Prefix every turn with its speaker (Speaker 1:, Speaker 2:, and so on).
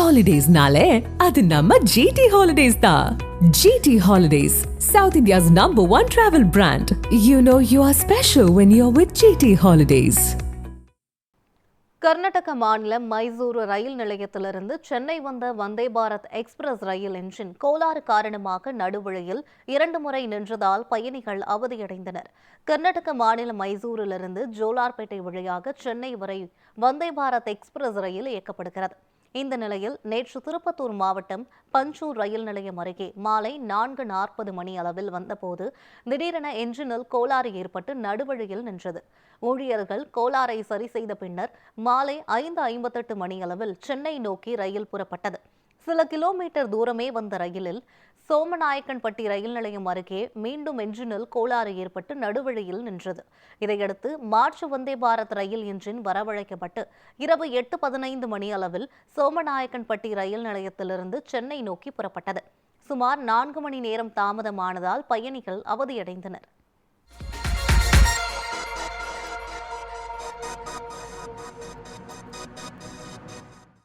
Speaker 1: Holidays-nale, adu namma GT Holidays da. GT Holidays, South India's #1 travel brand. You know you are special when you're with GT Holidays.
Speaker 2: Karnataka மாநிலம் மைசூரு ரயில் நிலையத்திலிருந்து சென்னை வந்த Vande Bharat express ரயில் engine கோளாறு காரணமாக நடுவழியில் 2 முறை நின்றதால் பயணிகள் அவதியடைந்தனர். கர்நாடக மாநிலம் மைசூரிலிருந்து ஜோலார்பேட்டை வழியாக சென்னை வரை வந்தே பாரத் எக்ஸ்பிரஸ் ரயில் இயக்கப்படுகிறது. இந்த நிலையில் நேற்று திருப்பத்தூர் மாவட்டம் பஞ்சூர் ரயில் நிலையம் அருகே மாலை 4:40 மணி அளவில் வந்தபோது திடீரென என்ஜினில் கோளாறு ஏற்பட்டு நடுவழியில் நின்றது. ஊழியர்கள் கோளாறை சரி செய்த பின்னர் மாலை 5:58 மணி அளவில் சென்னை நோக்கி ரயில் புறப்பட்டது. சில கிலோமீட்டர் தூரமே வந்த ரயிலில் சோமநாயக்கன்பட்டி ரயில் நிலையம் அருகே மீண்டும் என்ஜினில் கோளாறு ஏற்பட்டு நடுவழியில் நின்றது. இதையடுத்து மார்ச் வந்தே பாரத் ரயில் என்ஜின் வரவழைக்கப்பட்டு இரவு 8:15 மணி அளவில் சோமநாயக்கன்பட்டி ரயில் நிலையத்திலிருந்து சென்னை நோக்கி புறப்பட்டது. சுமார் 4 மணி நேரம் தாமதமானதால் பயணிகள் அவதியடைந்தனர்.